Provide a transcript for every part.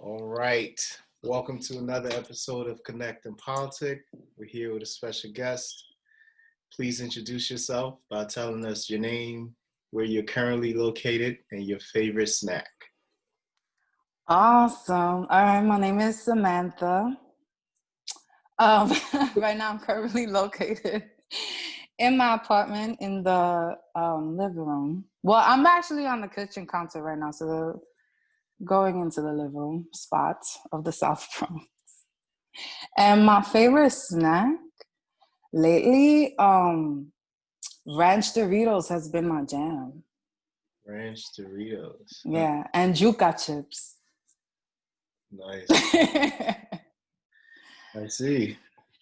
All right. Welcome to another episode of Connect and Politic. We're here with a special guest. Please introduce yourself by telling us your name, where you're currently located, and your favorite snack. Awesome. All right, my name is Samantha. Right now I'm currently located in my apartment in the living room. Well, I'm actually on the kitchen counter right now, so going into the living room spot of the South Bronx. And my favorite snack lately, Ranch Doritos has been my jam. Ranch Doritos. Yeah, and Juca chips. Nice. I see.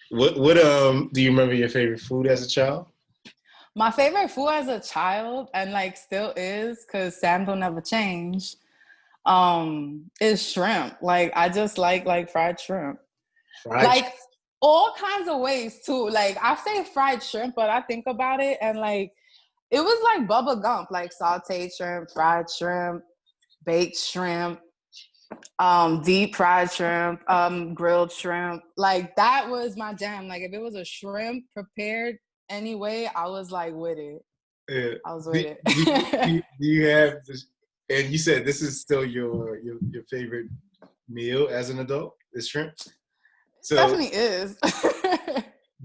What do you remember your favorite food as a child? My favorite food as a child, and like still is, because Sam don't never change, is shrimp. Like I just like fried shrimp. Like all kinds of ways too. Like I say fried shrimp, but I think about it and like it was like Bubba Gump, like sauteed shrimp, fried shrimp, baked shrimp, deep fried shrimp, grilled shrimp. Like that was my jam. Like if it was a shrimp prepared anyway, I was like with it. Yeah. I was with it. Do you have this, and you said this is still your favorite meal as an adult, is shrimp? So definitely is.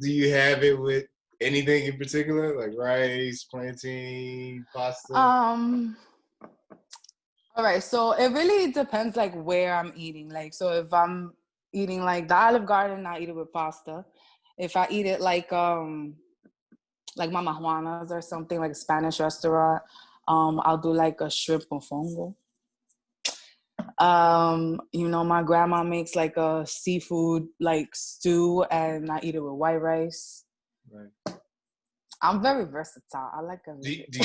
Do you have it with anything in particular, like rice, plantain, pasta? All right, so it really depends like where I'm eating. Like, so if I'm eating like the Olive Garden, I eat it with pasta. If I eat it like Mama Juana's or something, like a Spanish restaurant, I'll do like a shrimp mofongo. My grandma makes like a seafood like stew and I eat it with white rice. Right. I'm very versatile. I like everything. Do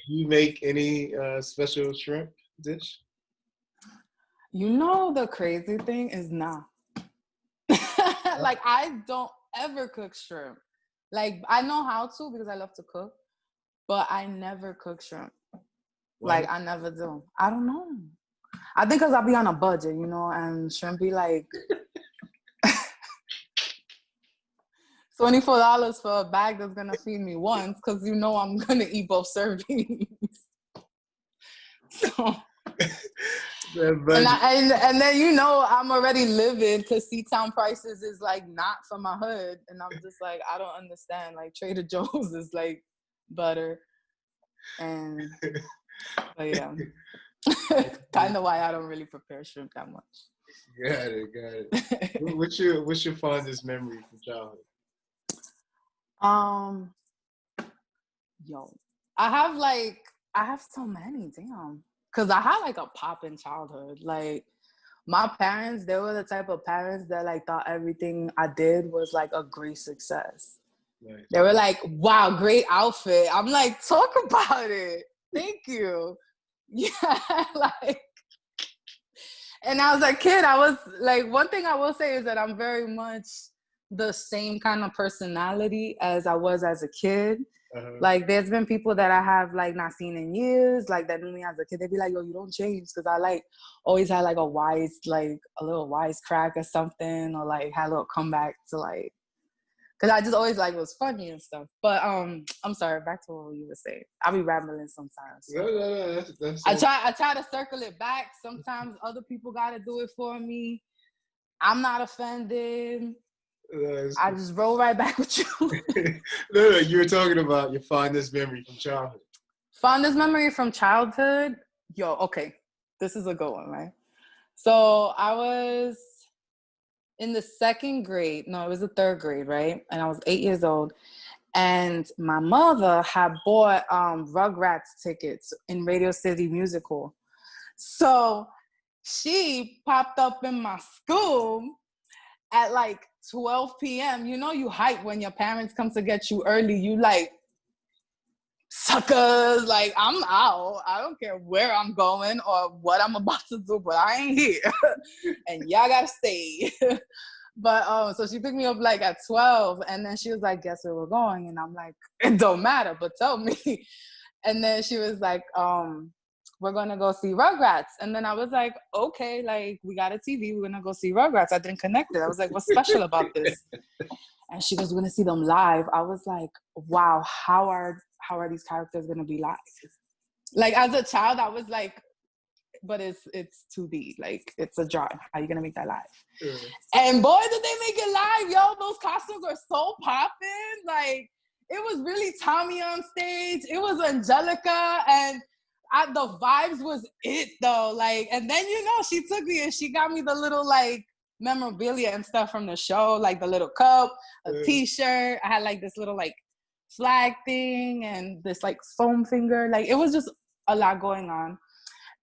you make any special shrimp dish? The crazy thing is nah. Like I don't ever cook shrimp. Like I know how to because I love to cook, but I never cook shrimp. Why? Like I never do. I don't know. I think because I'll be on a budget, and shrimp be like $24 for a bag that's gonna feed me once, because I'm gonna eat both servings. So and then I'm already living because C-Town prices is like not for my hood, and I'm just like I don't understand. Like Trader Joe's is like butter, but yeah. Kind of why I don't really prepare shrimp that much. Got it. What's your fondest memory from childhood? I have so many, damn. Cause I had like a poppin' childhood. Like my parents, they were the type of parents that like thought everything I did was like a great success. Nice. They were like, wow, great outfit. I'm like, talk about it. Thank you. Yeah, like, and I was a kid, I was like, one thing I will say is that I'm very much the same kind of personality as I was as a kid. Uh-huh. Like there's been people that I have like not seen in years, like that knew me as a kid. They'd be like, yo, you don't change, because I like always had like a little wise crack or something, or like had a little comeback to like, because I just always like was funny and stuff. But I'm sorry, back to what you were saying. I'll be rambling sometimes. So. No, that's I try to circle it back. Sometimes other people gotta do it for me. I'm not offended. I just roll right back with you. No, you were talking about your fondest memory from childhood. Fondest memory from childhood? Yo, okay. This is a good one, right? So I was in the second grade. No, it was the third grade, right? And I was 8 years old. And my mother had bought Rugrats tickets in Radio City Music Hall. So she popped up in my school at like 12 p.m. You hype when your parents come to get you early. You like, suckers, like I'm out. I don't care where I'm going or what I'm about to do, but I ain't here. And y'all gotta stay. But so she picked me up like at 12, and then she was like, guess where we're going? And I'm like, it don't matter, but tell me. And then she was like, we're gonna go see Rugrats. And then I was like, okay, like we got a TV, we're gonna go see Rugrats. I didn't connect it. I was like, what's special about this? And she goes, we're gonna see them live. I was like, wow, how are these characters gonna be live? Like as a child, I was like, but it's 2D, like it's a drawing. How are you gonna make that live? And boy, did they make it live, yo! Those costumes are so popping. Like it was really Tommy on stage. It was Angelica, and the vibes was it though. Like, and then she took me and she got me the little like memorabilia and stuff from the show, like the little cup, a T-shirt. I had like this little like flag thing and this like foam finger. Like it was just a lot going on.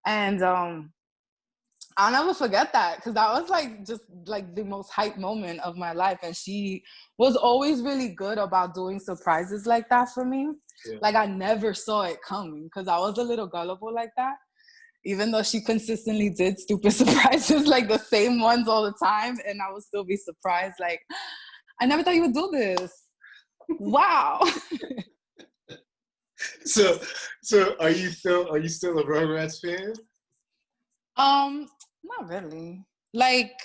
And I'll never forget that because that was like just like the most hype moment of my life. And she was always really good about doing surprises like that for me. Yeah. Like I never saw it coming because I was a little gullible like that. Even though she consistently did stupid surprises, like the same ones all the time. And I would still be surprised. Like, I never thought you would do this. Wow. So are you still a Rugrats fan? Not really. Like,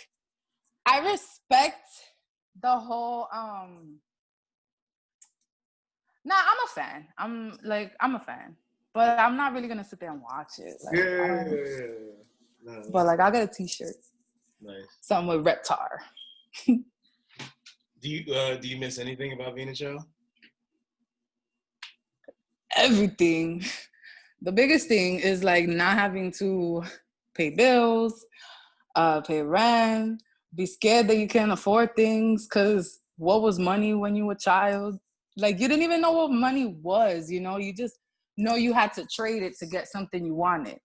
I respect the whole I'm a fan. I'm a fan. But I'm not really gonna sit there and watch it. Like, yeah. No, but like I'll get a T-shirt. Nice. Something with Reptar. Do you miss anything about being a child? Everything. The biggest thing is like not having to pay bills, pay rent, be scared that you can't afford things, because what was money when you were a child? Like you didn't even know what money was, you just know you had to trade it to get something you wanted.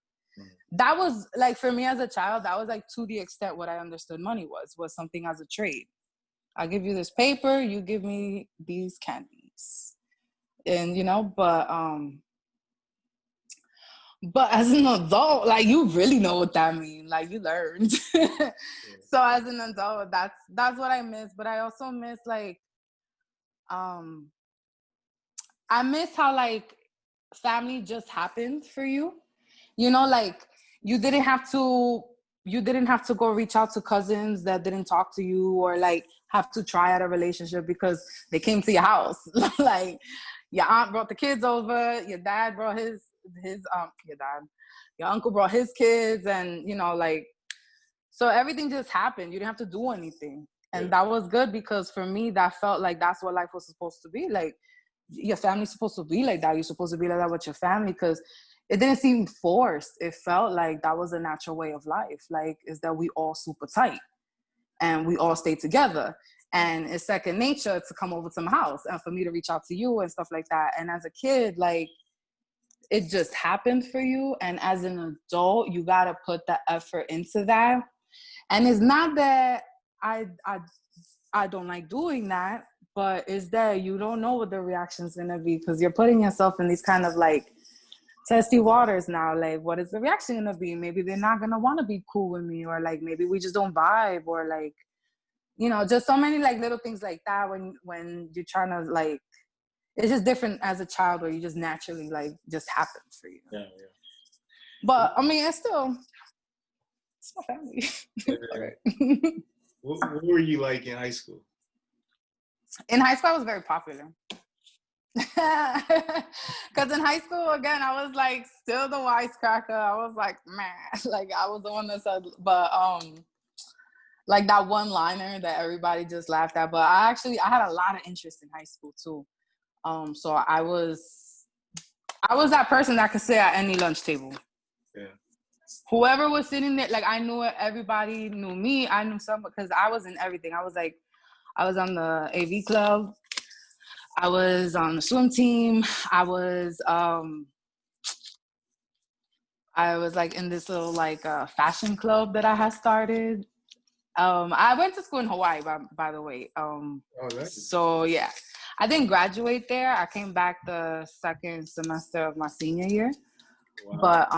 That was like, for me as a child, that was like to the extent what I understood money was something as a trade. I give you this paper, you give me these candies. And but as an adult, like you really know what that means. Like you learned. So as an adult, that's what I miss. But I also miss like I miss how like family just happened for you. Like you didn't have to go reach out to cousins that didn't talk to you, or like have to try out a relationship because they came to your house. Like your aunt brought the kids over, your dad brought your uncle brought his kids, and like, so everything just happened. You didn't have to do anything. And that was good, because for me that felt like that's what life was supposed to be. Like your family's supposed to be like that. You're supposed to be like that with your family, because it didn't seem forced. It felt like that was a natural way of life. Like, is that we all super tight and we all stay together. And it's second nature to come over to my house and for me to reach out to you and stuff like that. And as a kid, like, it just happened for you. And as an adult, you got to put the effort into that. And it's not that I don't like doing that, but it's that you don't know what the reaction's going to be, because you're putting yourself in these kind of like testy waters now. Like, what is the reaction gonna be? Maybe they're not gonna want to be cool with me, or like maybe we just don't vibe, or like, just so many like little things like that when you're trying to like, it's just different as a child, where you just naturally like just happens for you. Yeah. But I mean, it's my family. Yeah. What were you like in high school? In high school, I was very popular. Because in high school, again, I was like still the wisecracker. I was like, man, like I was the one that said, but like that one liner that everybody just laughed at. But I had a lot of interest in high school too. So I was that person that could sit at any lunch table. Yeah. Whoever was sitting there, like I knew it. Everybody knew me. I knew some, because I was in everything. I was on the AV club. I was on the swim team. I was like in this little like fashion club that I had started. I went to school in Hawaii, by the way. Nice. So yeah, I didn't graduate there. I came back the second semester of my senior year. Wow. But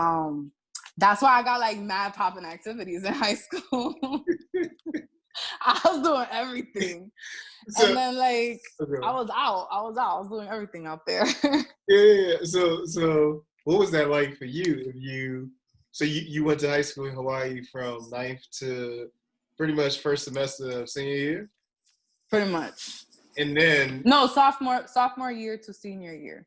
that's why I got like mad popping activities in high school. I was doing everything. And then like, okay. I was out. I was doing everything out there. Yeah. So what was that like for you? So you went to high school in Hawaii from ninth to pretty much first semester of senior year? Pretty much. And then No, sophomore year to senior year.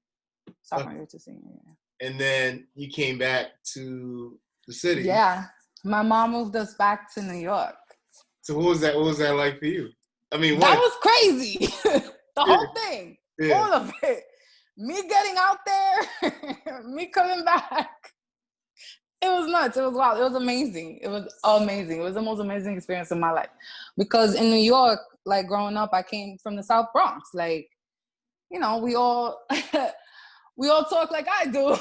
Sophomore year to senior year. and then you came back to the city. Yeah. My mom moved us back to New York. So what was that like for you? I mean, that was crazy. The whole thing. Yeah. All of it. Me getting out there, me coming back. It was nuts. It was wild. It was amazing. It was amazing. It was the most amazing experience of my life. Because in New York, like growing up, I came from the South Bronx. Like, you know, we all we all talk like I do.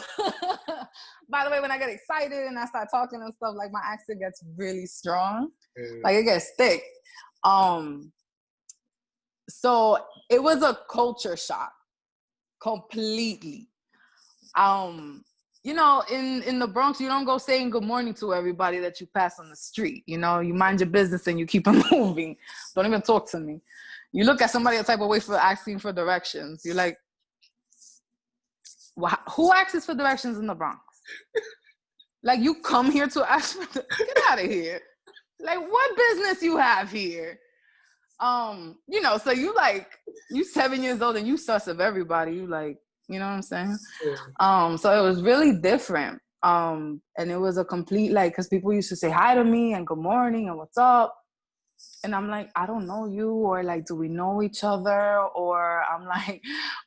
By the way, when I get excited and I start talking and stuff, like my accent gets really strong. Like it gets thick. So it was a culture shock. Completely. You know, in the Bronx, you don't go saying good morning to everybody that you pass on the street. You know, you mind your business and you keep it moving. Don't even talk to me. You look at somebody a type of way for asking for directions. You're like, well, who asks for directions in the Bronx? Like, you come here to ask for get out of here. Like, what business you have here? You know, so you 7 years old and you sus of everybody. You like, you know what I'm saying? Yeah. So it was really different. And it was a complete, like, because people used to say hi to me and good morning and what's up. And I'm like, I don't know you, or like, do we know each other? Or I'm like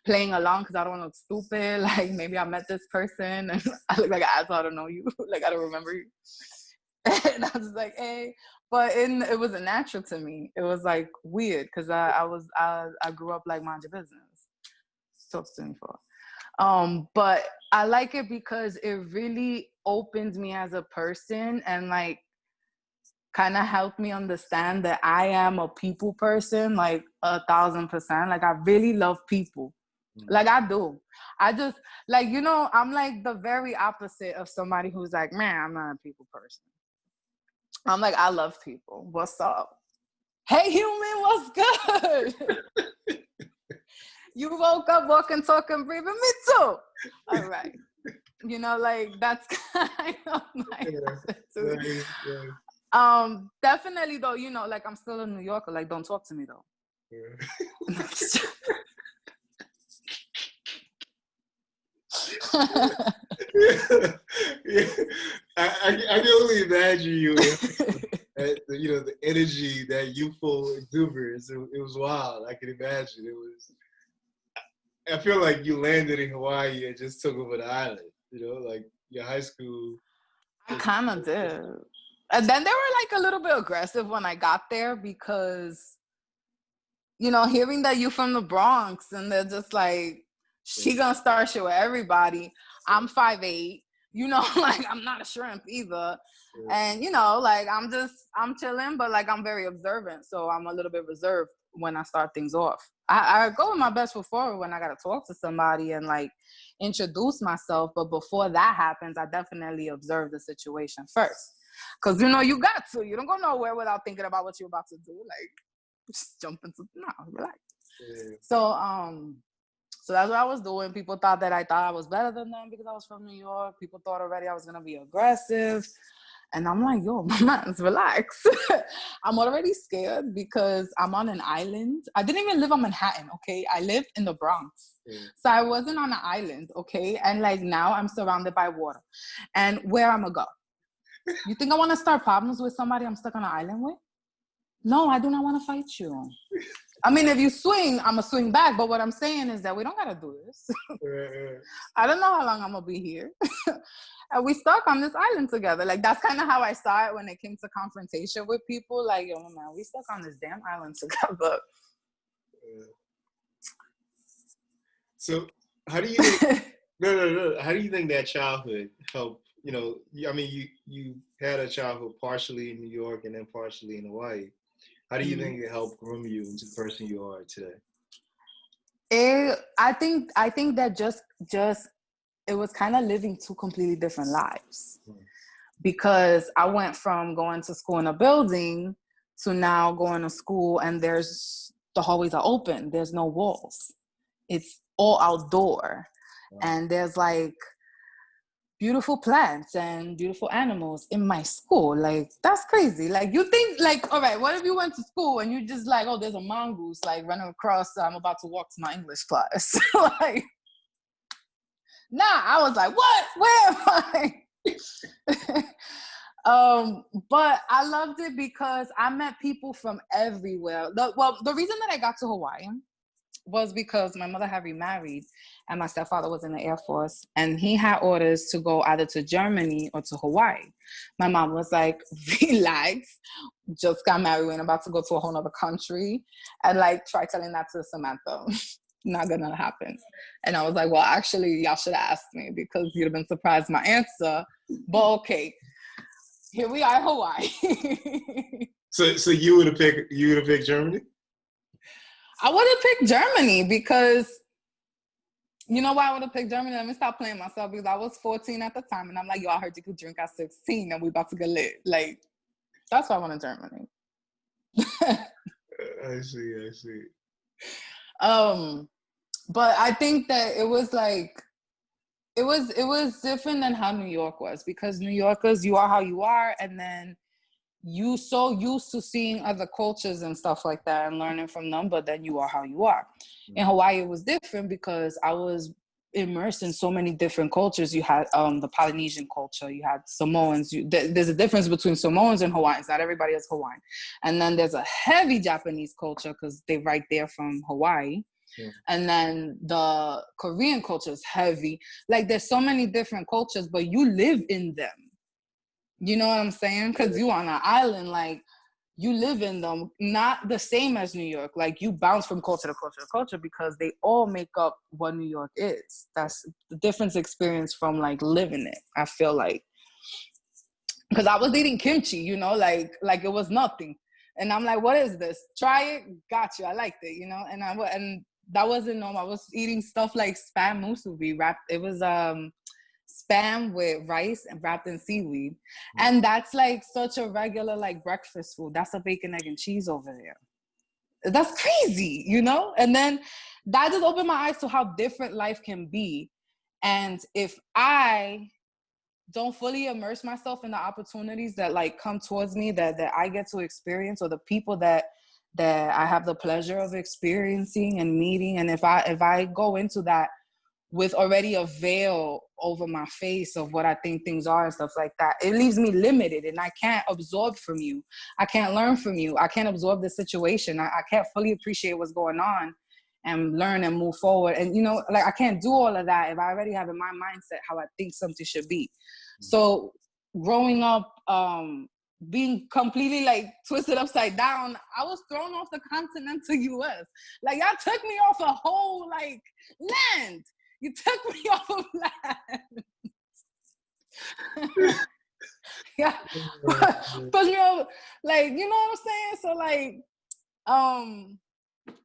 playing along because I don't look stupid. Like, maybe I met this person and I look like an asshole, I don't know you. Like, I don't remember you. And I was like, hey. But it wasn't natural to me. It was like weird because I grew up like mind your business. Talk to me for. But I like it because it really opened me as a person and like kind of helped me understand that I am a people person, like 1,000%. Like I really love people. Like I do. I just like, you know, I'm like the very opposite of somebody who's like, man, I'm not a people person. I'm like, I love people. What's up? Hey, human, what's good? You woke up walking, talking, breathing. Me too. All right. You know, like that's kind of my attitude. Yeah. Definitely though, you know, like I'm still a New Yorker. Like, don't talk to me though. Yeah. Yeah. I can only imagine you. You know, the energy, that youthful exuberance. It was wild. I can imagine. It was. I feel like you landed in Hawaii and just took over the island. You know, like your high school. I kind of did. And then they were like a little bit aggressive when I got there because, you know, hearing that you from the Bronx and they're just like, she gonna start shit with everybody. I'm 5'8", you know, like I'm not a shrimp either. And, you know, like I'm chilling, but like I'm very observant. So I'm a little bit reserved when I start things off. I go with my best foot forward when I got to talk to somebody and like introduce myself. But before that happens, I definitely observe the situation first. Because, you know, you got to. You don't go nowhere without thinking about what you're about to do. Like, just jump into, no, relax. Yeah. So that's what I was doing. People thought I was better than them because I was from New York. People thought already I was going to be aggressive. And I'm like, yo, man, relax. I'm already scared because I'm on an island. I didn't even live on Manhattan, okay? I lived in the Bronx. Yeah. So I wasn't on an island, okay? And like now I'm surrounded by water. And where I'm going to go? You think I want to start problems with somebody I'm stuck on an island with? No, I do not want to fight you. I mean, if you swing, I'm going to swing back. But what I'm saying is that we don't got to do this. I don't know how long I'm going to be here. And we stuck on this island together. Like, that's kind of how I saw it when it came to confrontation with people. Like, yo, man, we stuck on this damn island together. So how do you think, no. How do you think that childhood helped, you know, I mean, you had a childhood partially in New York and then partially in Hawaii. How do you think it helped groom you into the person you are today? I think that just it was kind of living two completely different lives. Because I went from going to school in a building to now going to school and the hallways are open. There's no walls. It's all outdoor. Wow. And there's like beautiful plants and beautiful animals in my school. Like, that's crazy. Like, you think, like, all right, what if you went to school and you just like, oh, there's a mongoose like running across, I'm about to walk to my English class. Like, nah, I was like, what? Where am I? But I loved it because I met people from everywhere. The reason that I got to Hawaii was because my mother had remarried and my stepfather was in the Air Force, and he had orders to go either to Germany or to Hawaii. My mom was like, relax, just got married and about to go to a whole nother country, and like try telling that to Samantha. Not gonna happen. And I was like, well, actually, y'all should have asked me because you'd have been surprised my answer. But okay, here we are in Hawaii. So you would have picked Germany? I would have picked Germany because, you know why I would have picked Germany? Let me stop playing myself, because I was 14 at the time and I'm like, yo, I heard you could drink at 16 and we about to get lit. Like, that's why I wanted Germany. I see. But I think that it was like, it was different than how New York was, because New Yorkers, you are how you are, and then you so used to seeing other cultures and stuff like that and learning from them, but then you are how you are. In Hawaii, it was different because I was immersed in so many different cultures. You had the Polynesian culture, you had Samoans. There's a difference between Samoans and Hawaiians. Not everybody is Hawaiian. And then there's a heavy Japanese culture because they're right there from Hawaii. Yeah. And then the Korean culture is heavy. Like, there's so many different cultures, but you live in them. You know what I'm saying? Because you on an island, like, you live in them, not the same as New York. Like, you bounce from culture to culture to culture because they all make up what New York is. That's the difference experience from, like, living it, I feel like. Because I was eating kimchi, you know, like it was nothing. And I'm like, what is this? Try it. Got you. I liked it, you know? And that wasn't normal. I was eating stuff like spam musubi wrapped. It was spam with rice and wrapped in seaweed. And that's like such a regular like breakfast food. That's a bacon, egg, and cheese over there. That's crazy, you know? And then that just opened my eyes to how different life can be. And if I don't fully immerse myself in the opportunities that like come towards me, that I get to experience, or the people that I have the pleasure of experiencing and meeting, and if I go into that with already a veil over my face of what I think things are and stuff like that, it leaves me limited, and I can't absorb from you. I can't learn from you. I can't absorb the situation. I can't fully appreciate what's going on and learn and move forward. And, you know, like, I can't do all of that if I already have in my mindset how I think something should be. So growing up, being completely like twisted upside down, I was thrown off the continental US. Like, y'all took me off a whole like land. You took me off of land. Yeah. But you know, like, you know what I'm saying? So like,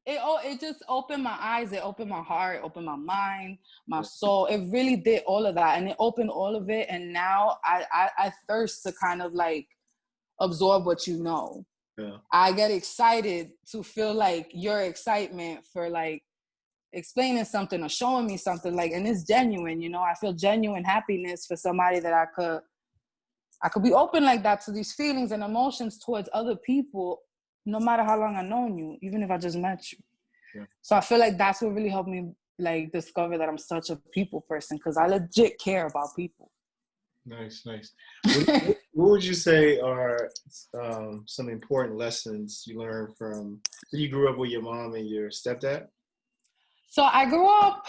it just opened my eyes, it opened my heart, opened my mind, my soul. It really did all of that, and it opened all of it. And now I thirst to kind of like absorb what you know. Yeah. I get excited to feel like your excitement for like explaining something or showing me something, like, and it's genuine, you know. I feel genuine happiness for somebody that I could be open like that to these feelings and emotions towards other people, no matter how long I've known you, even if I just met you. Yeah. So I feel like that's what really helped me like discover that I'm such a people person, because I legit care about people. Nice. What would you say are some important lessons you learned from, you grew up with your mom and your stepdad? So I grew up,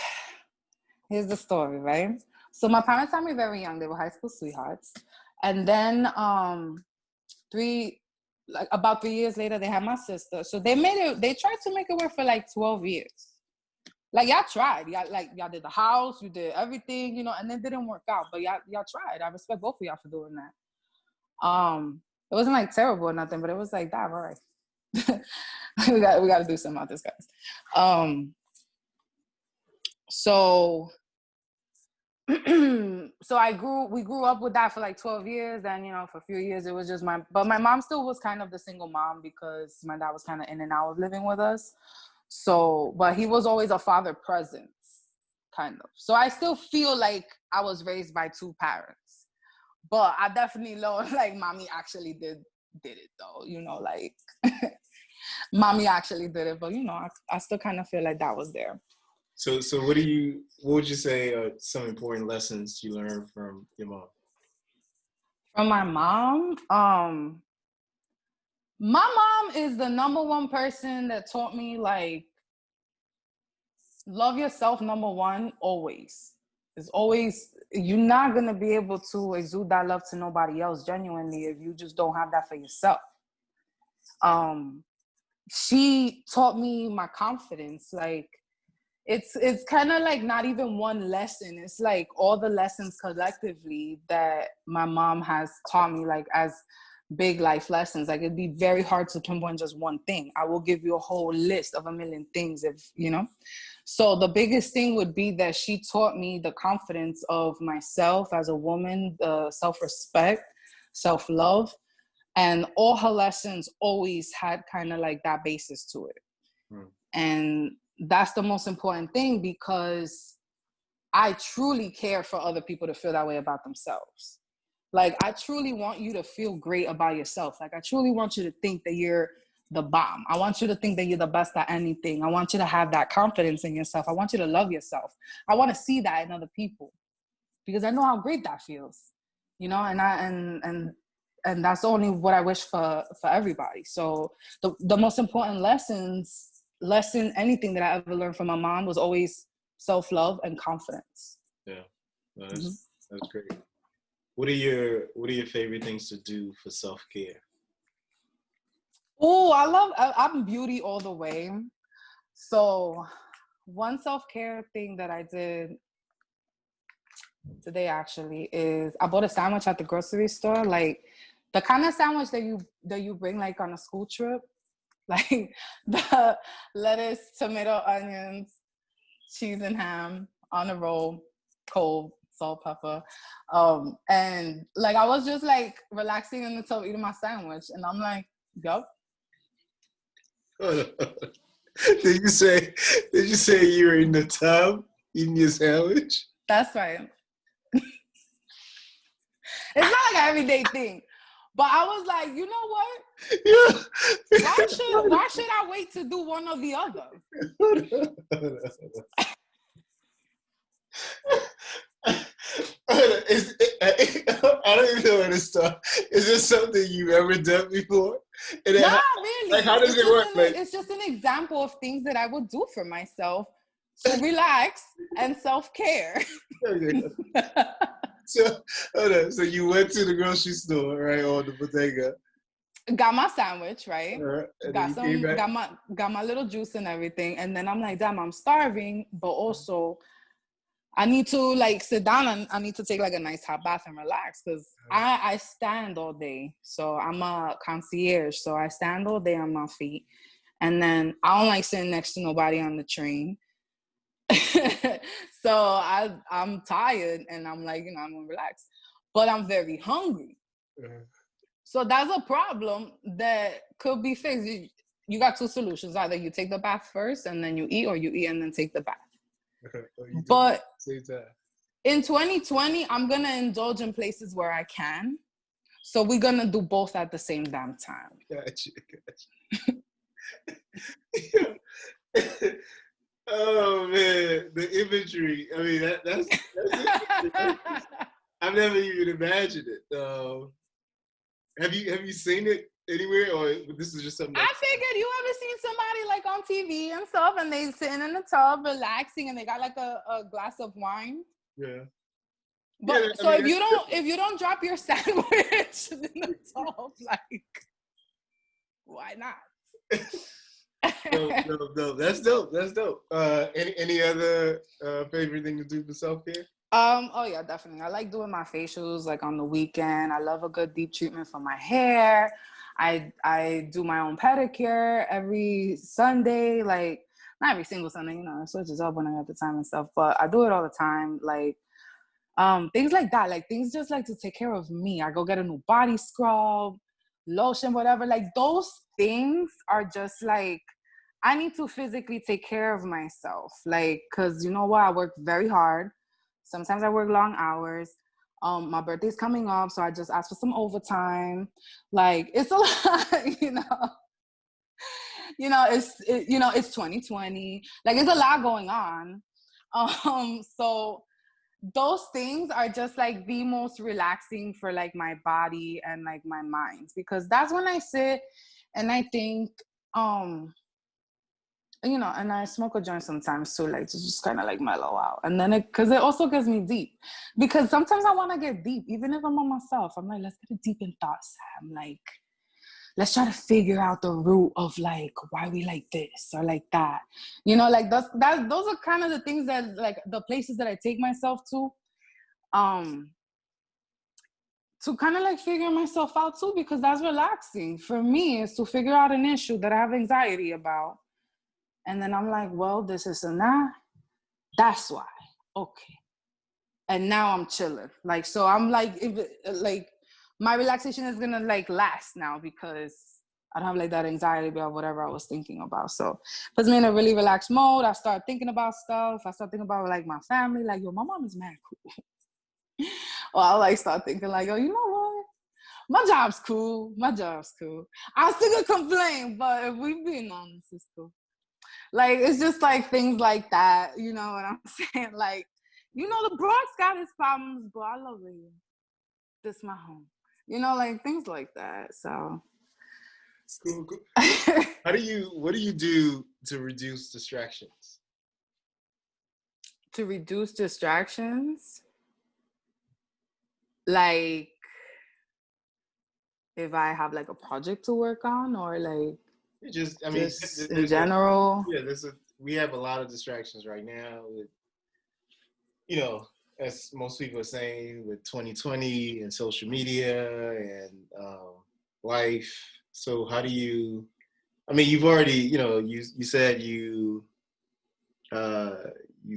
here's the story, right? So my parents had me very young. They were high school sweethearts. And then about 3 years later, they had my sister. So they tried to make it work for like 12 years. Like, y'all tried. Y'all did the house, you did everything, you know, and it didn't work out. But y'all tried. I respect both of y'all for doing that. It wasn't like terrible or nothing, but it was like, damn, all right. we got to do something about this, guys. So we grew up with that for like 12 years. Then, you know, for a few years, it was just but my mom still was kind of the single mom because my dad was kind of in and out of living with us. So, but he was always a father presence. kind of. So I still feel like I was raised by two parents, but I definitely know like mommy actually did it though, you know, like mommy actually did it, but you know, I still kind of feel like that was there. So what would you say are some important lessons you learned from your mom? From my mom, my mom is the number one person that taught me like love yourself, number one, always. It's always, you're not gonna be able to exude that love to nobody else genuinely if you just don't have that for yourself. She taught me my confidence. Like it's kind of like not even one lesson. It's like all the lessons collectively that my mom has taught me, like as big life lessons. Like it'd be very hard to pinpoint just one thing. I will give you a whole list of a million things if, you know. So the biggest thing would be that she taught me the confidence of myself as a woman, the self-respect, self-love, and all her lessons always had kind of like that basis to it. And that's the most important thing, because I truly care for other people to feel that way about themselves. Like, I truly want you to feel great about yourself. Like, I truly want you to think that you're the bomb. I want you to think that you're the best at anything. I want you to have that confidence in yourself. I want you to love yourself. I want to see that in other people, because I know how great that feels, you know, and that's only what I wish for everybody. So the most important lesson, anything that I ever learned from my mom was always self-love and confidence. Yeah, no, that's great. What are your favorite things to do for self-care? Oh, I'm beauty all the way. So one self-care thing that I did today actually is I bought a sandwich at the grocery store, like the kind of sandwich that you bring like on a school trip, like the lettuce, tomato, onions, cheese and ham on a roll, cold, salt, pepper. And like I was just like relaxing in the tub eating my sandwich, and I'm like, yup. Did you say you were in the tub eating your sandwich? That's right. It's not like an everyday thing. But I was like, you know what? Yeah. Why should I wait to do one or the other? I don't even know where to start. Is this something you've ever done before? And Not really. Like, how does it work? It's just an example of things that I would do for myself to relax and self-care. So you went to the grocery store, right, or the bodega. Got my sandwich, right? Got my little juice and everything. And then I'm like, damn, I'm starving, but also I need to like sit down and I need to take like a nice hot bath and relax, because I stand all day. So I'm a concierge. So I stand all day on my feet. And then I don't like sitting next to nobody on the train. So I'm tired and I'm like, you know, I'm gonna relax. But I'm very hungry. So that's a problem that could be fixed. You got two solutions. Either you take the bath first and then you eat, or you eat and then take the bath. But in 2020, I'm going to indulge in places where I can. So we're going to do both at the same damn time. Gotcha. Oh, man. The imagery. I mean, that's I've never even imagined it. Have you seen it anywhere, or this is just something? I figured you ever seen somebody like on TV and stuff, and they sitting in the tub relaxing, and they got like a glass of wine. Yeah. But yeah, so if you don't drop your sandwich in the tub, like, why not? No, that's dope. That's dope. Any other favorite thing to do for self-care? Oh yeah, definitely. I like doing my facials like on the weekend. I love a good deep treatment for my hair. I do my own pedicure every Sunday, like not every single Sunday, you know, it switches up when I have the time and stuff, but I do it all the time. Like things like that, like things just like to take care of me. I go get a new body scrub, lotion, whatever. Like those things are just like I need to physically take care of myself. Like, cause you know what? I work very hard. Sometimes I work long hours. My birthday's coming up, so I just asked for some overtime. Like, it's a lot, you know. It's 2020. Like, it's a lot going on. So those things are just like the most relaxing for like my body and like my mind, because that's when I sit and I think, and I smoke a joint sometimes too, like to just kind of like mellow out. And then because it also gets me deep, because sometimes I want to get deep, even if I'm on myself. I'm like, let's get deep in thoughts. I'm like, let's try to figure out the root of like why we like this or like that. Like those are kind of the things that, like, the places that I take myself to kind of like figure myself out too, because that's relaxing for me, is to figure out an issue that I have anxiety about. And then I'm like, well, this is a nah. That's why. Okay. And now I'm chilling. Like, so I'm like, like my relaxation is gonna like last now, because I don't have like that anxiety about whatever I was thinking about. So puts me in a really relaxed mode. I start thinking about stuff. I start thinking about like my family. Like, yo, my mom is mad cool. Or I'll like start thinking like, oh, you know what? My job's cool. I still gonna complain, but if we being honest, it's cool. Like, it's just like things like that. You know what I'm saying? Like, the Bronx got its problems, but I love it here. This is my home. Like things like that. So. Cool. What do you do to reduce distractions? To reduce distractions? Like, if I have like a project to work on, or like, just in general. We have a lot of distractions right now with, as most people are saying, with 2020 and social media and life. So how do you, you've already, you said you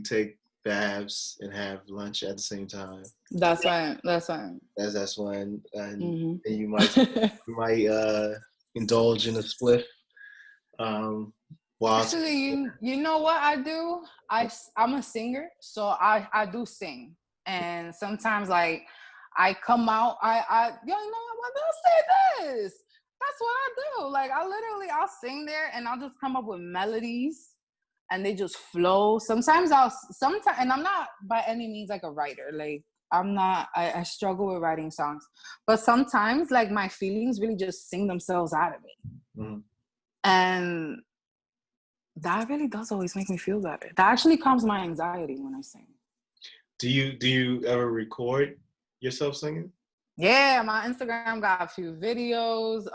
take baths and have lunch at the same time. That's right. That's one. And you might indulge in a spliff. Actually, you know what I do? I'm a singer, so I do sing. And sometimes, like, I come out, you know what, don't say this. That's what I do. Like, I'll sing there, and I'll just come up with melodies, and they just flow. Sometimes, and I'm not by any means like a writer. Like, I'm not, I struggle with writing songs. But sometimes, like, my feelings really just sing themselves out of me. Mm-hmm. And that really does always make me feel better. That actually calms my anxiety when I sing. Do you ever record yourself singing? Yeah, my Instagram got a few videos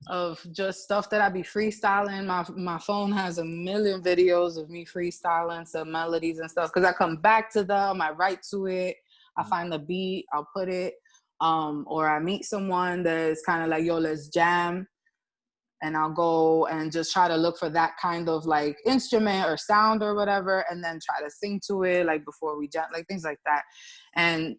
of just stuff that I be freestyling. My phone has a million videos of me freestyling some melodies and stuff, because I come back to them, I write to it, I find the beat, I'll put it, or I meet someone that's kind of like, yo, let's jam. And I'll go and just try to look for that kind of like instrument or sound or whatever, and then try to sing to it, like before we jam, like things like that. And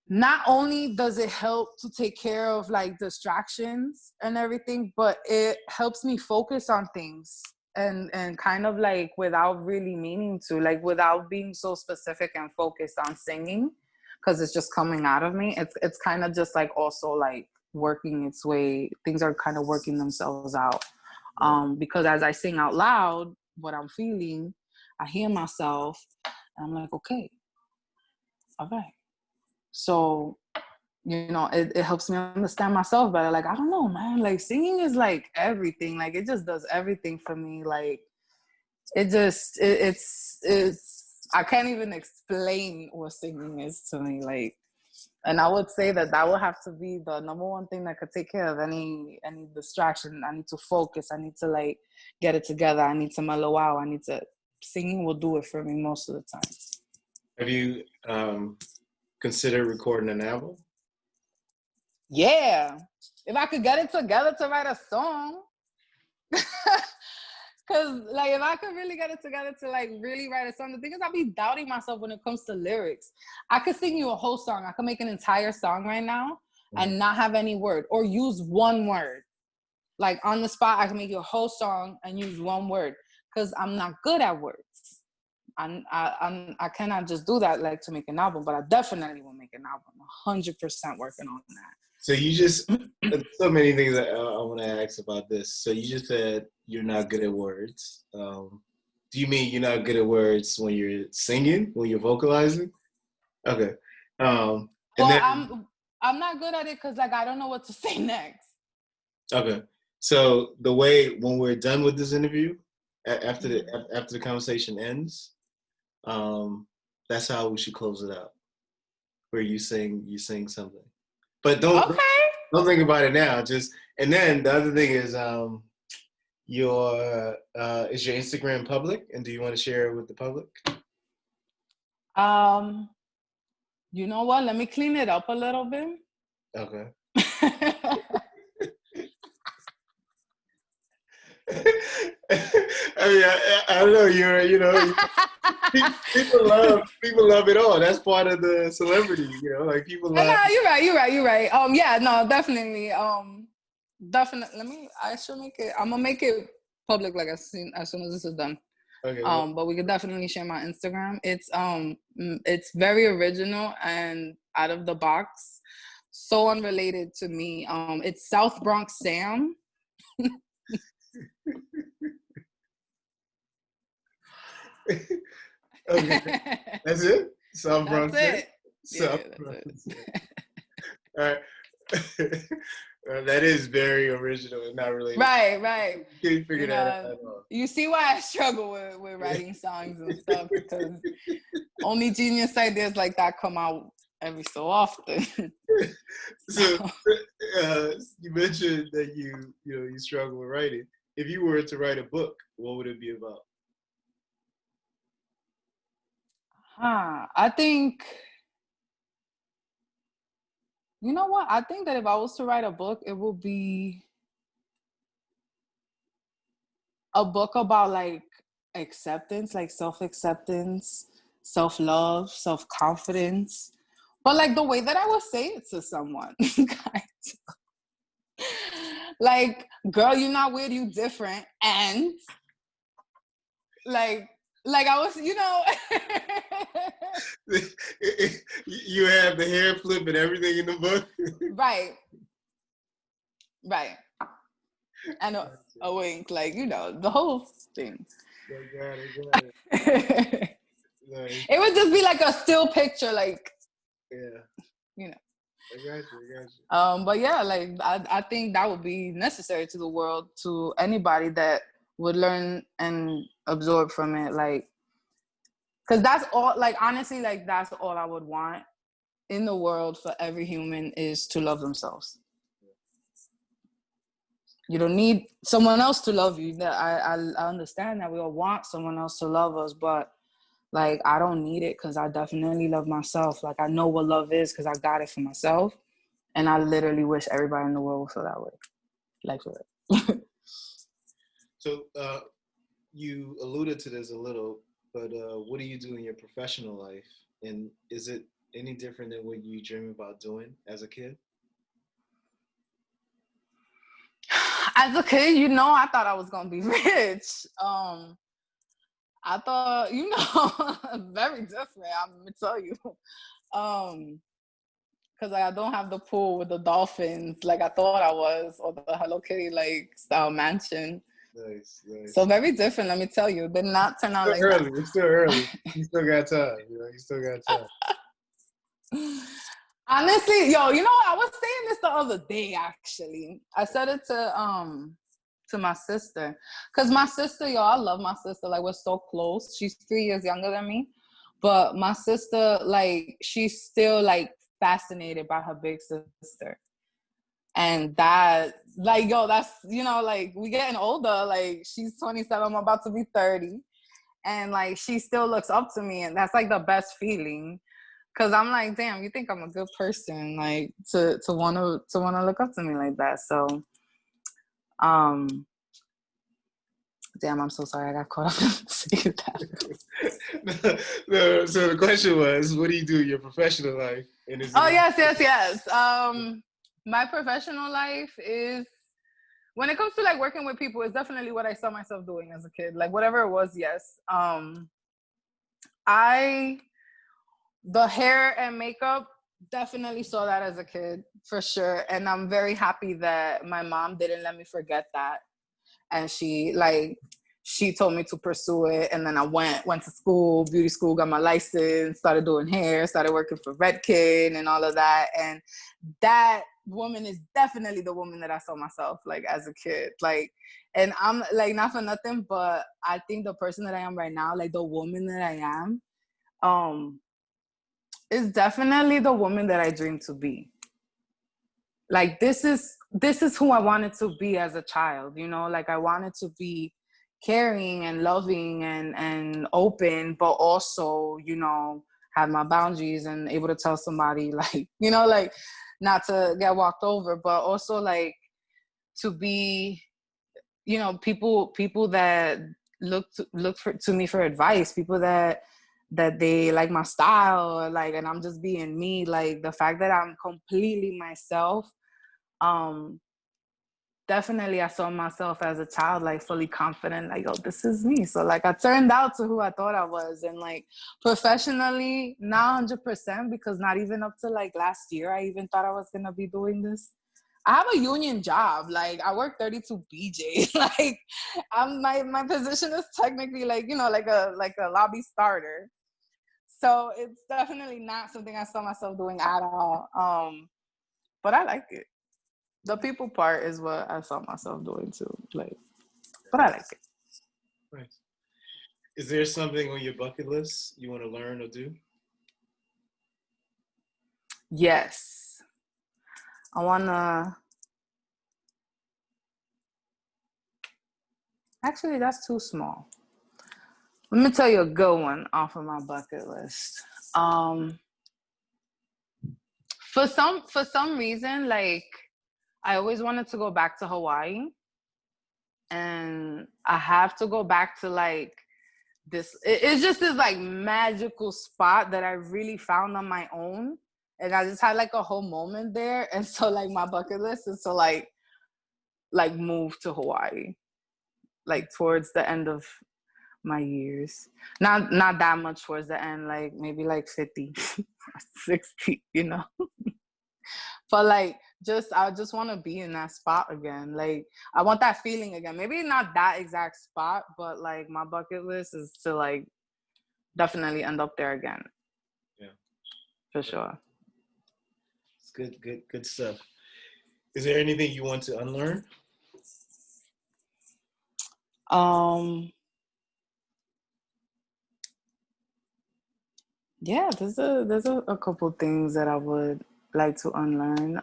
not only does it help to take care of like distractions and everything, but it helps me focus on things and kind of like without really meaning to, like without being so specific and focused on singing, because it's just coming out of me. It's kind of just like also like working its way, things are kind of working themselves out, because as I sing out loud what I'm feeling, I hear myself and I'm like, okay, all right. So it helps me understand myself better. Like, I don't know, man, like singing is like everything. Like, it just does everything for me. Like, it's I can't even explain what singing is to me. Like, and I would say that would have to be the number one thing that could take care of any distraction. I need to focus. I need to like get it together. I need to mellow out. Singing will do it for me most of the time. Have you considered recording an album? Yeah. If I could get it together to write a song. Because, like, if I could really get it together to, like, really write a song, the thing is, I'll be doubting myself when it comes to lyrics. I could sing you a whole song. I could make an entire song right now and not have any word, or use one word. Like on the spot, I can make you a whole song and use one word because I'm not good at words. I cannot just do that like to make an album, but I definitely will make an album. 100% working on that. So you just, so many things that I want to ask about this. So you just said you're not good at words. Do you mean you're not good at words when you're singing, when you're vocalizing? Okay. And Well, then, I'm not good at it because like I don't know what to say next. okay. So the way when we're done with this interview, after the conversation ends, that's how we should close it out. Where you sing something, but don't think about it now. Just and then the other thing is, your is your Instagram public, and do you want to share it with the public? You know what? Let me clean it up a little bit. Okay. I mean, I don't know. People love it all. That's part of the celebrity, like people love. No, you're right. Yeah, no, definitely. Definitely. I should make it. I'm gonna make it public like as soon as this is done. Okay. But we could definitely share my Instagram. It's very original and out of the box, so unrelated to me. It's South Bronx Sam. Okay, that's it. South Bronx. That's it. South Bronx. All right. That is very original and not related. Right. You can't figure that out at all. You see why I struggle with writing songs and stuff, because only genius ideas like that come out every so often. So you mentioned that you struggle with writing. If you were to write a book, what would it be about? I think, you know what? I think that if I was to write a book, it would be a book about like acceptance, like self-acceptance, self-love, self-confidence. But like the way that I would say it to someone. Like, girl, you're not weird, you different. And like I was, You have the hair flip and everything in the book. Right. And a wink, like, the whole thing. Got it. Nice. It would just be like a still picture, like, yeah. I got you. But yeah, like I think that would be necessary to the world, to anybody that would learn and absorb from it, like, because that's all, like, honestly, like, that's all I would want in the world for every human, is to love themselves. You don't need someone else to love you. I understand that we all want someone else to love us, but like, I don't need it, because I definitely love myself. Like, I know what love is because I got it for myself. And I literally wish everybody in the world would feel that way. Like, for it. So you alluded to this a little, but what do you do in your professional life? And is it any different than what you dream about doing as a kid? As a kid, I thought I was going to be rich. I thought, very different, I'm going to tell you. Because I don't have the pool with the dolphins like I thought I was, or the Hello Kitty like style mansion. Nice. So very different, let me tell you. It did not turn out like that. It's still early. You still got time. You still got time. Honestly, I was saying this the other day, actually. I said it to my sister. Because my sister, I love my sister. Like, we're so close. She's 3 years younger than me. But my sister, like, she's still, like, fascinated by her big sister. And that, like, that's, like, we getting older. Like, she's 27, I'm about to be 30. And, like, she still looks up to me. And that's, like, the best feeling. Because I'm like, damn, you think I'm a good person, like, to want to look up to me like that. So, damn, I'm so sorry I got caught up in saying that. No, so the question was, what do you do in your professional life? Yes. My professional life is when it comes to like working with people, it's definitely what I saw myself doing as a kid. Like whatever it was, yes. The hair and makeup, definitely saw that as a kid for sure. And I'm very happy that my mom didn't let me forget that. And she told me to pursue it. And then I went to school, beauty school, got my license, started doing hair, started working for Redken and all of that. And that woman is definitely the woman that I saw myself like as a kid. Like, and I'm like, not for nothing, but I think the person that I am right now, like the woman that I am, is definitely the woman that I dreamed to be. Like this is who I wanted to be as a child, you know, like I wanted to be caring and loving and open, but also, you know, have my boundaries and able to tell somebody like, you know, like not to get walked over, but also like to be, you know, people that look to me for advice, people that they like my style, like, and I'm just being me. Like the fact that I'm completely myself, definitely I saw myself as a child like fully confident, like, oh, this is me. So like I turned out to who I thought I was. And like professionally, not 100%, because not even up to like last year I even thought I was gonna be doing this. I have a union job. Like I work 32 BJ. Like my position is technically like, you know, like a lobby starter. So it's definitely not something I saw myself doing at all. But I like it. The people part is what I saw myself doing too. Like, but I like it. Nice. Is there something on your bucket list you want to learn or do? Yes. I wanna. Actually, that's too small. Let me tell you a good one off of my bucket list. For some reason, like I always wanted to go back to Hawaii, and I have to go back to like this. It's just this like magical spot that I really found on my own, and I just had like a whole moment there. And so like my bucket list is to like move to Hawaii, like towards the end of my years. Not that much towards the end, like maybe like 50, 60, you know. But like I just want to be in that spot again. Like I want that feeling again. Maybe not that exact spot, but like my bucket list is to like definitely end up there again. Yeah. For sure. It's good stuff. Is there anything you want to unlearn? Yeah, there's a couple things that I would like to unlearn.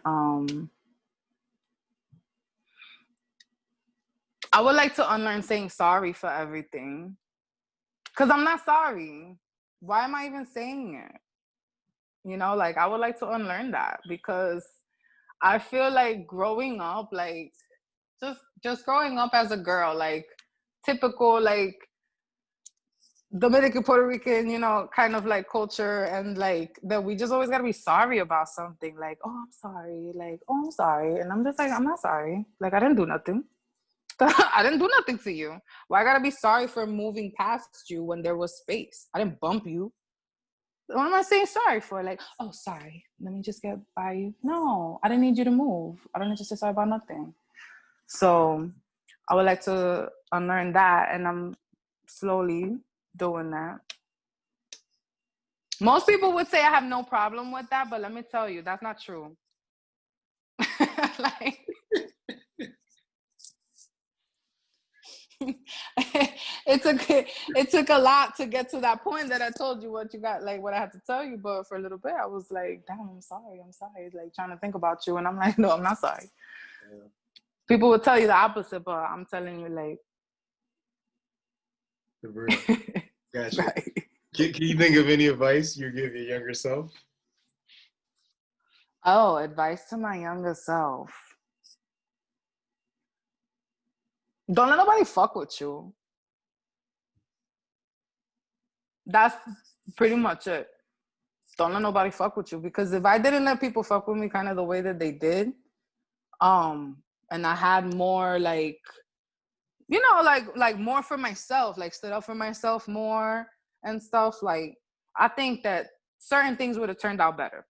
I would like to unlearn saying sorry for everything. Because I'm not sorry. Why am I even saying it? You know, like I would like to unlearn that, because I feel like growing up, like just growing up as a girl, like typical like Dominican, Puerto Rican, you know, kind of like culture, and like that we just always gotta be sorry about something. Like, oh, I'm sorry. Like, oh, I'm sorry. And I'm just like, I'm not sorry. Like, I didn't do nothing. I didn't do nothing to you. Why I gotta be sorry for moving past you when there was space? I didn't bump you. What am I saying sorry for? Like, oh, sorry. Let me just get by you. No, I didn't need you to move. I don't need to say sorry about nothing. So I would like to unlearn that, and I'm slowly doing that. Most people would say I have no problem with that, but let me tell you, that's not true. Like, it took a lot to get to that point that I told you what you got, like what I had to tell you. But for a little bit, I was like, damn, I'm sorry, like trying to think about you. And I'm like, no, I'm not sorry. Yeah. People would tell you the opposite, but I'm telling you, like, the real. Gotcha. Right. Can you think of any advice you give your younger self? Oh, advice to my younger self. Don't let nobody fuck with you. That's pretty much it. Don't let nobody fuck with you, because if I didn't let people fuck with me kind of the way that they did, and and I had more like, you know, like more for myself, like stood up for myself more and stuff, like I think that certain things would have turned out better.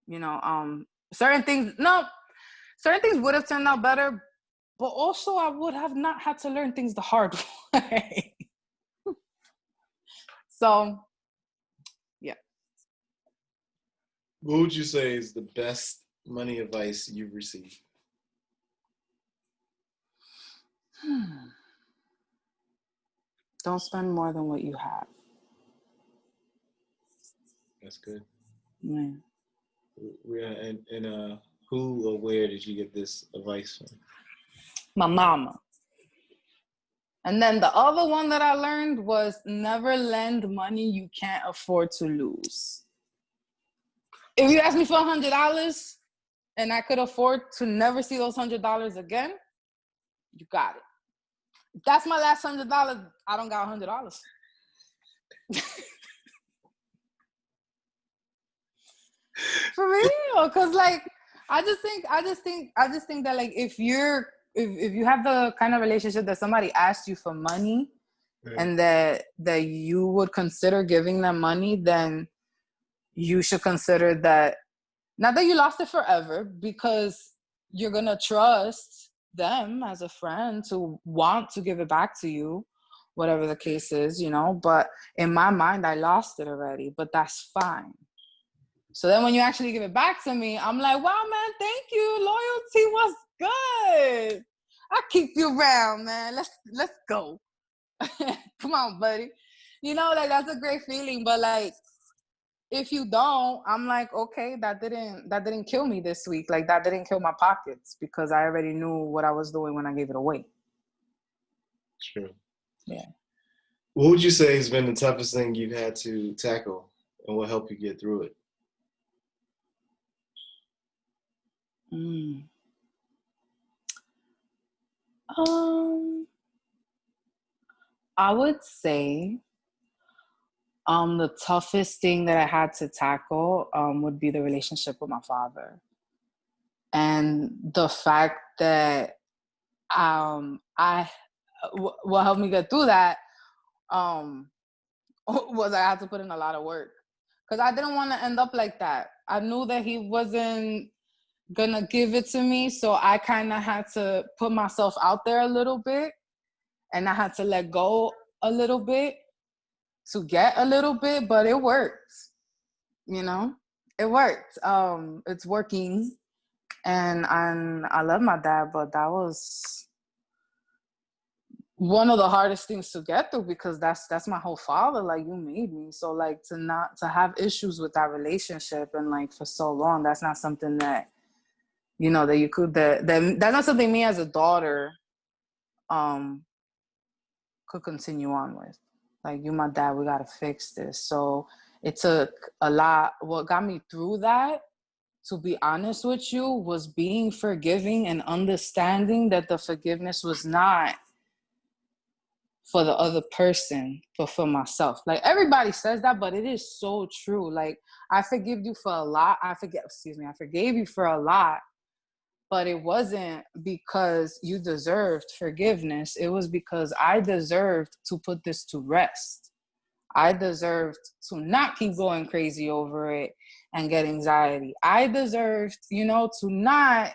You know, certain things would have turned out better, but also I would have not had to learn things the hard way. So, yeah. What would you say is the best money advice you've received? Don't spend more than what you have. That's good. Yeah. Who or where did you get this advice from? My mama. And then the other one that I learned was never lend money you can't afford to lose. If you ask me for $100 and I could afford to never see those $100 again, you got it. If that's my last $100, I don't got $100. For real, cause like I just think that like if you have the kind of relationship that somebody asks you for money, and that you would consider giving them money, then you should consider that, not that you lost it forever, because you're gonna trust them as a friend to want to give it back to you, whatever the case is, you know. But in my mind, I lost it already, but that's fine. So then when you actually give it back to me, I'm like, wow, man, thank you. Loyalty was good. I'll keep you around, man. Let's go. Come on, buddy. You know, like that's a great feeling. But like, if you don't, I'm like, okay, that didn't kill me this week. Like that didn't kill my pockets, because I already knew what I was doing when I gave it away. True. Yeah. What would you say has been the toughest thing you've had to tackle, and what helped you get through it? I would say the toughest thing that I had to tackle would be the relationship with my father. And the fact that what helped me get through that was I had to put in a lot of work, because I didn't want to end up like that. I knew that he wasn't gonna give it to me, so I kind of had to put myself out there a little bit, and I had to let go a little bit to get a little bit, but it worked. You know, it worked. It's working, and I love my dad, but that was one of the hardest things to get through, because that's my whole father. Like, you made me. So like to have issues with that relationship and like for so long, that's not something that, you know, that you could that's not something me as a daughter could continue on with. Like, you my dad, we gotta fix this. So it took a lot. What got me through that, to be honest with you, was being forgiving and understanding that the forgiveness was not for the other person, but for myself. Like, everybody says that, but it is so true. Like, I forgive you for a lot. I forgave you for a lot, but it wasn't because you deserved forgiveness. It was because I deserved to put this to rest. I deserved to not keep going crazy over it and get anxiety. I deserved, you know, to not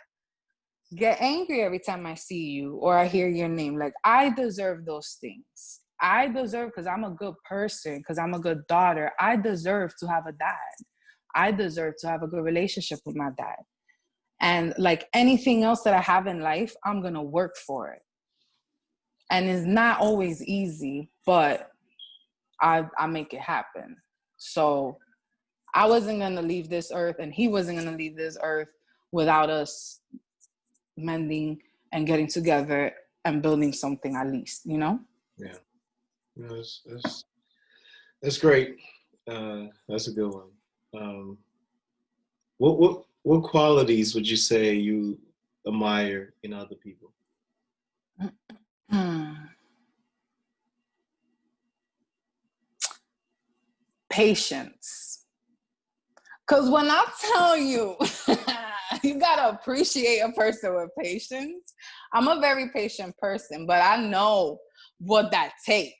get angry every time I see you or I hear your name. Like, I deserve those things. I deserve, because I'm a good person, because I'm a good daughter, I deserve to have a dad. I deserve to have a good relationship with my dad. And like anything else that I have in life, I'm going to work for it. And it's not always easy, but I make it happen. So I wasn't going to leave this earth, and he wasn't going to leave this earth without us mending and getting together and building something, at least, you know? Yeah. No, that's great. That's a good one. What qualities would you say you admire in other people? Patience. Because when I tell you you gotta appreciate a person with patience. I'm a very patient person, but I know what that takes.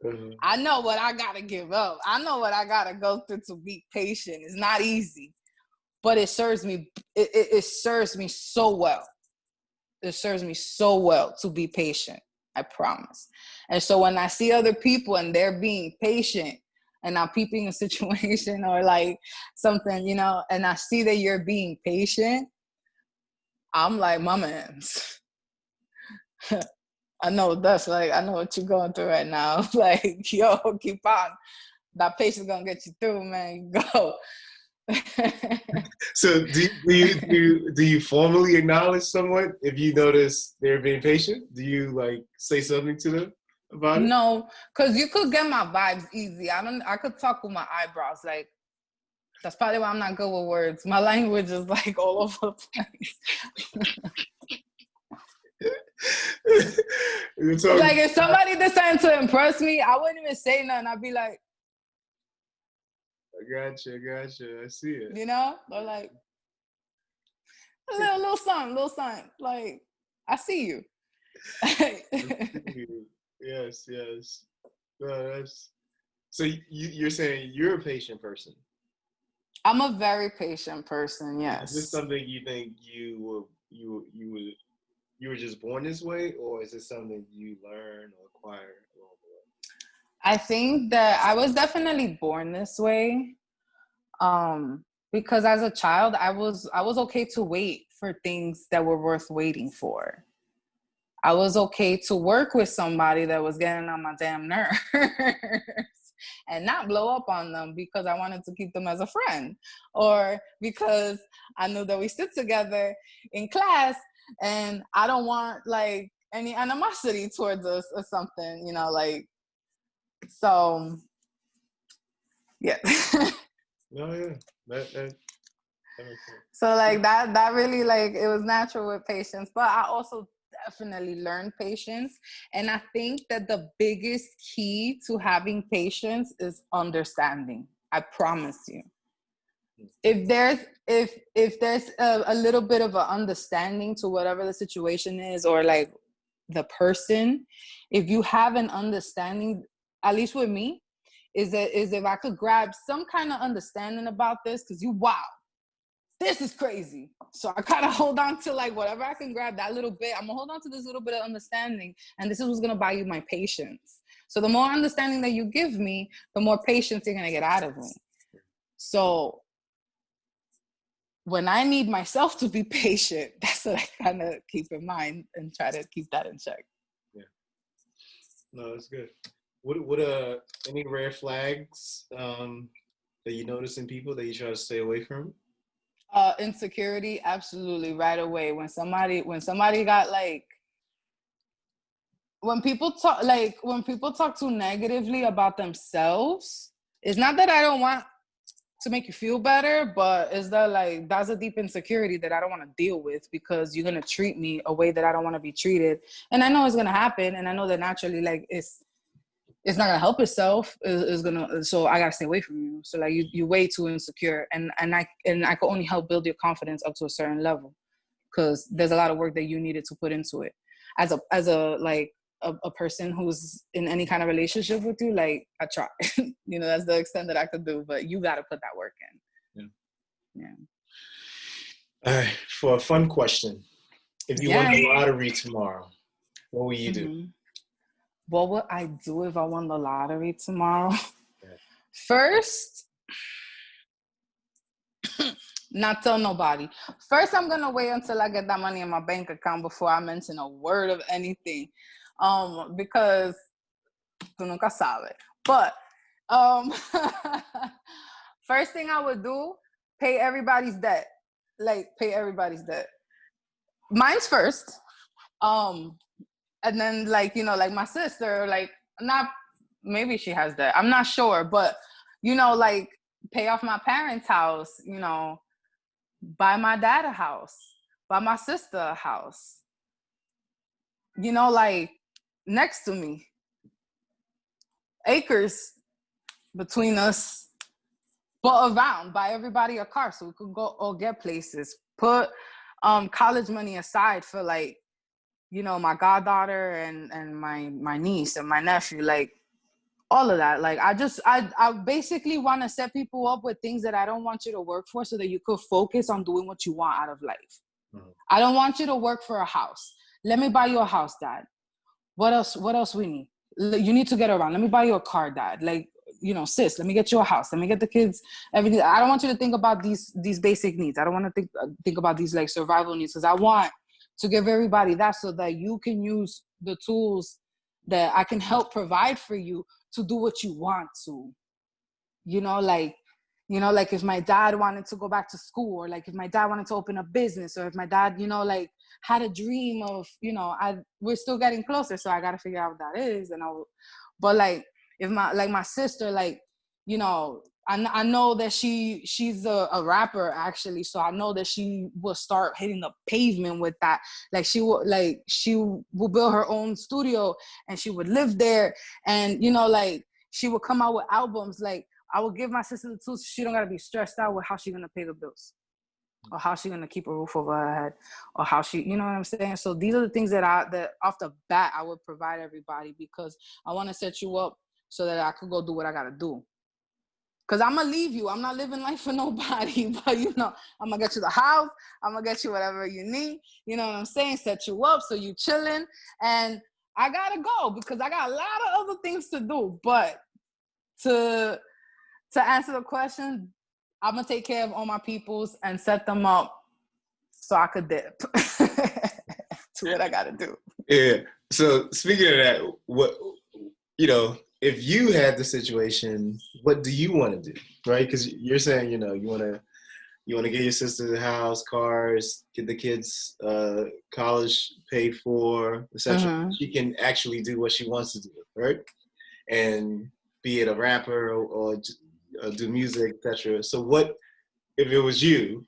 Mm-hmm. I know what I gotta give up. I know what I gotta go through to be patient. It's not easy, but it serves me. It serves me so well. It serves me so well to be patient. I promise. And so when I see other people and they're being patient, and I'm peeping a situation or like something, you know, and I see that you're being patient, I'm like, my man's. I know that's like, I know what you're going through right now. Like, yo, keep on. That patience gonna get you through, man. Go. So do you formally acknowledge someone if you notice they're being patient? Do you like say something to them about it? No, because you could get my vibes easy. I could talk with my eyebrows. Like, that's probably why I'm not good with words. My language is like all over the place. Like, if somebody decided to impress me, I wouldn't even say nothing. I'd be like, I gotcha. I see it. you know, or like a little something. Like, I see you. Yes. No, that's so you're saying you're a patient person. I'm a very patient person. Is this Yes. something you think you were just born this way, or is it something you learn or acquire along the way? I think that I was definitely born this way. Because as a child, I was okay to wait for things that were worth waiting for. I was okay to work with somebody that was getting on my damn nerves and not blow up on them because I wanted to keep them as a friend, or because I knew that we stood together in class and I don't want like any animosity towards us or something, you know, like, so yeah. No, yeah, that makes sense. So like that really, like, it was natural with patience, but I also definitely learned patience. And I think that the biggest key to having patience is understanding. I promise you. If there's a little bit of an understanding to whatever the situation is, or like the person, if you have an understanding, at least with me, is if I could grab some kind of understanding about this, because wow, this is crazy. So I kind of hold on to like whatever I can grab, that little bit. I'm gonna hold on to this little bit of understanding, and this is what's gonna buy you my patience. So the more understanding that you give me, the more patience you're gonna get out of me. So when I need myself to be patient, that's what I kind of keep in mind and try to keep that in check. Yeah. No, that's good. What any red flags that you notice in people that you try to stay away from? Insecurity, absolutely, right away. When somebody got like, when people talk too negatively about themselves, it's not that I don't want to make you feel better, but it's that like, that's a deep insecurity that I don't want to deal with, because you're gonna treat me a way that I don't want to be treated, and I know it's gonna happen, and I know that naturally, like, it's not gonna help itself. It's gonna, so I gotta stay away from you. So like, you're way too insecure, and I can only help build your confidence up to a certain level, because there's a lot of work that you needed to put into it. As a like a person who's in any kind of relationship with you, like, I try. You know, that's the extent that I could do, but you gotta put that work in. Yeah. All right, for a fun question, if you won the lottery tomorrow, what will you do? What would I do if I won the lottery tomorrow? Yeah. First, not tell nobody. First, I'm gonna wait until I get that money in my bank account before I mention a word of anything, because tú nunca sabes. But first thing I would do, pay everybody's debt. Like, pay everybody's debt. Mine's first. And then, like, you know, like my sister, like, not, maybe she has that, I'm not sure, but, you know, like, pay off my parents' house, you know, buy my dad a house, buy my sister a house, you know, like, next to me, acres between us, but around, buy everybody a car so we could go or get places, put college money aside for like, you know, my goddaughter and my niece and my nephew, like all of that. Like I basically want to set people up with things that I don't want you to work for, so that you could focus on doing what you want out of life. Mm-hmm. I don't want you to work for a house. Let me buy you a house, Dad. What else we need? You need to get around. Let me buy you a car, Dad. Like, you know, sis, let me get you a house. Let me get the kids everything. I don't want you to think about these basic needs. I don't want to think about these like survival needs, because I want to give everybody that, so that you can use the tools that I can help provide for you to do what you want to. You know, like if my dad wanted to go back to school, or like if my dad wanted to open a business, or if my dad, you know, like had a dream of, you know, we're still getting closer, so I got to figure out what that is. But like if my sister, like, you know, I know that she's a rapper actually, so I know that she will start hitting the pavement with that. Like she will build her own studio, and she would live there, and, you know, like she would come out with albums. Like I would give my sister the tools, so she don't gotta be stressed out with how she's gonna pay the bills, or how she's gonna keep a roof over her head, or how she, you know what I'm saying? So these are the things that off the bat I would provide everybody, because I want to set you up so that I could go do what I gotta do. Cause I'm gonna leave you. I'm not living life for nobody, but, you know, I'm gonna get you the house. I'm gonna get you whatever you need. You know what I'm saying? Set you up so you chilling, and I gotta go because I got a lot of other things to do. But to answer the question, I'm gonna take care of all my peoples and set them up so I could dip to what I gotta do. Yeah. So speaking of that, what, you know, if you had the situation, what do you want to do, right? Because you're saying, you know, you want to get your sister the house, cars, get the kids college paid for, etc. Mm-hmm. She can actually do what she wants to do, right? And be it a rapper or do music, etc. So what, if it was you,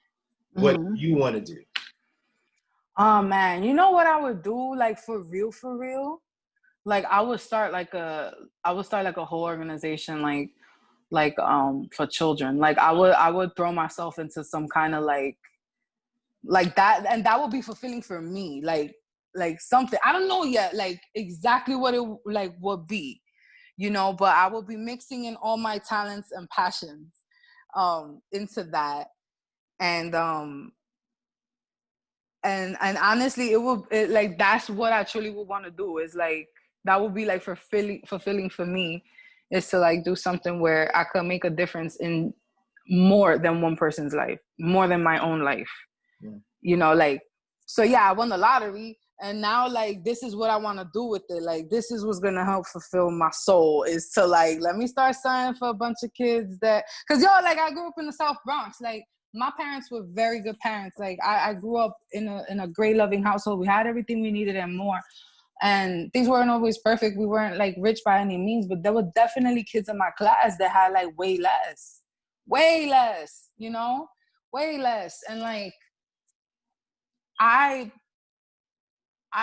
what do you want to do? Oh man, you know what I would do? Like for real? Like I would start like a whole organization, like for children. Like I would throw myself into some kind of like that, and that would be fulfilling for me. Like something, I don't know yet, like exactly what it like would be, you know, but I would be mixing in all my talents and passions into that. And honestly, like that's what I truly would want to do, is like that would be like fulfilling for me, is to like do something where I could make a difference in more than one person's life, more than my own life. Yeah. You know, like, so yeah, I won the lottery, and now like this is what I want to do with it. Like this is what's gonna help fulfill my soul, is to like let me start signing for a bunch of kids that, because like I grew up in the South Bronx. Like my parents were very good parents. Like I grew up in a great loving household. We had everything we needed and more. And things weren't always perfect. We weren't like rich by any means, but there were definitely kids in my class that had like way less, you know, way less. And like, I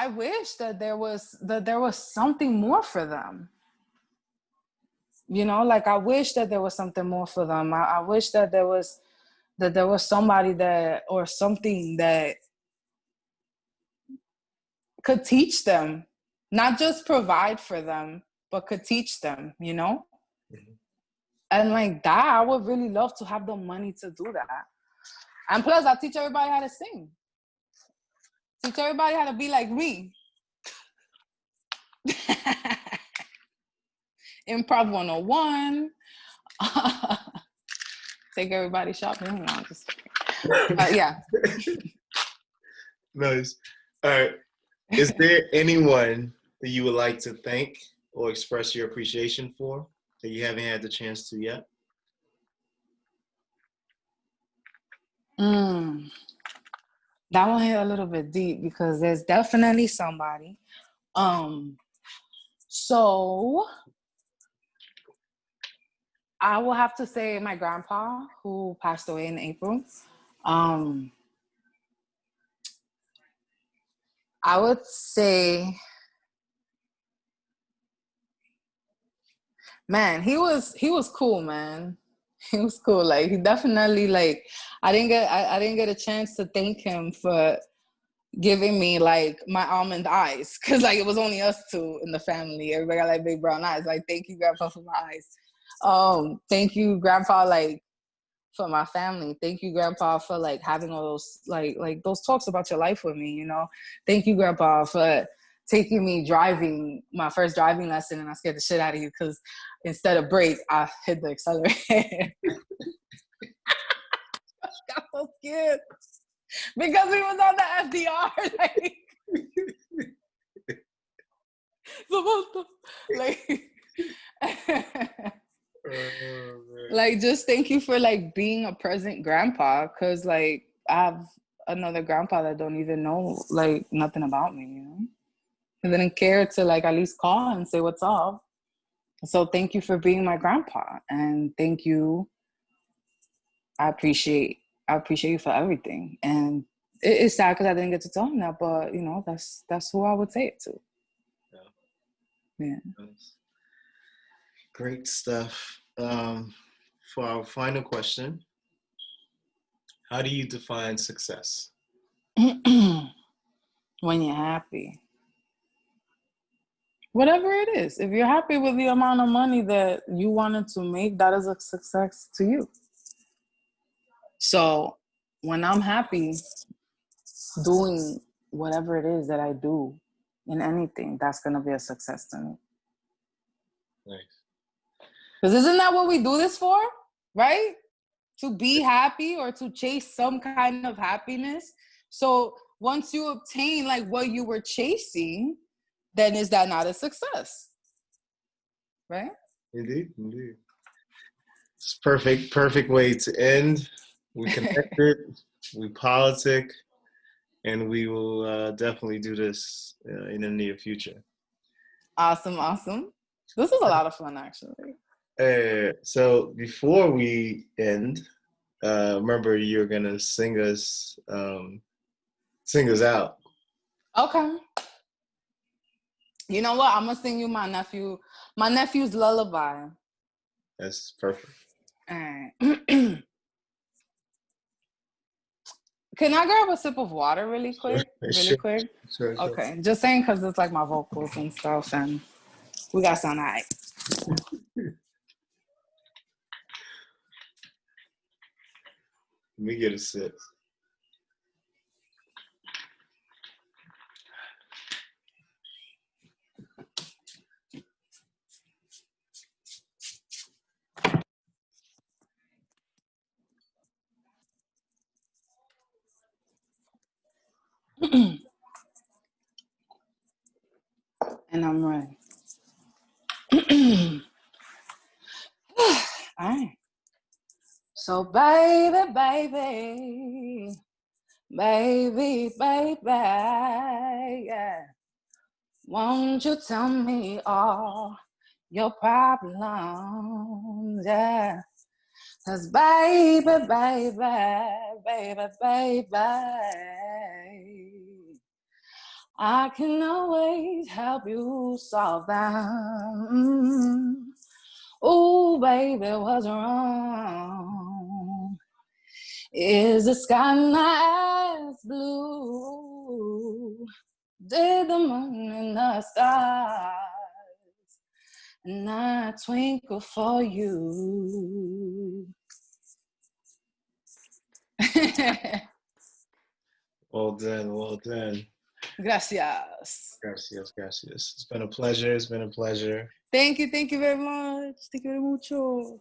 wish that there was something more for them. You know, like I wish that there was something more for them. I wish that there was somebody that, or something that could teach them, not just provide for them, but could teach them, you know? Mm-hmm. And like that, I would really love to have the money to do that. And plus, I teach everybody how to sing. Teach everybody how to be like me. Improv 101. Take everybody shopping. No, just yeah. Nice. All right. Is there anyone that you would like to thank or express your appreciation for that you haven't had the chance to yet? That one hit a little bit deep, because there's definitely somebody. So I will have to say my grandpa, who passed away in April. I would say, man, he was cool, man. He was cool. Like, he definitely, like, I didn't get a chance to thank him for giving me like my almond eyes, because like it was only us two in the family. Everybody got like big brown eyes. Like, thank you, grandpa, for my eyes. Thank you, grandpa, like, for my family. Thank you, grandpa, for like having all those like those talks about your life with me, you know. Thank you, grandpa, for taking me driving, my first driving lesson, and I scared the shit out of you because instead of brake, I hit the accelerator. I got so scared because we was on the FDR, like, like, like, just thank you for like being a present grandpa, because like I have another grandpa that don't even know like nothing about me, you know. He didn't care to like at least call and say what's up. So thank you for being my grandpa, and thank you. I appreciate you for everything. And it's sad because I didn't get to tell him that, but you know, that's who I would say it to. Yeah. Great stuff. For our final question, how do you define success? When you're happy. Whatever it is, if you're happy with the amount of money that you wanted to make, that is a success to you. So when I'm happy doing whatever it is that I do in anything, that's going to be a success to me. Nice. Because isn't that what we do this for, right? To be happy or to chase some kind of happiness. So once you obtain like what you were chasing, then is that not a success? Right? Indeed. It's perfect way to end. We connected, we politic, and we will definitely do this in the near future. Awesome. This was a lot of fun, actually. So before we end, remember you're gonna sing us out. Okay. You know what? I'm gonna sing you my nephew's lullaby. That's perfect. All right. Can I grab a sip of water really quick? Sure. Okay. Just saying because it's like my vocals and stuff, and we got some night. Let me get a sip. And I'm ready. All right. So baby, yeah. Won't you tell me all your problems, yeah. 'Cause baby, I can always help you solve them. Ooh, baby, what's wrong? Is the sky not as blue? Did the moon and the stars not twinkle for you? Well done. Gracias. It's been a pleasure. Thank you very much. Thank you very mucho.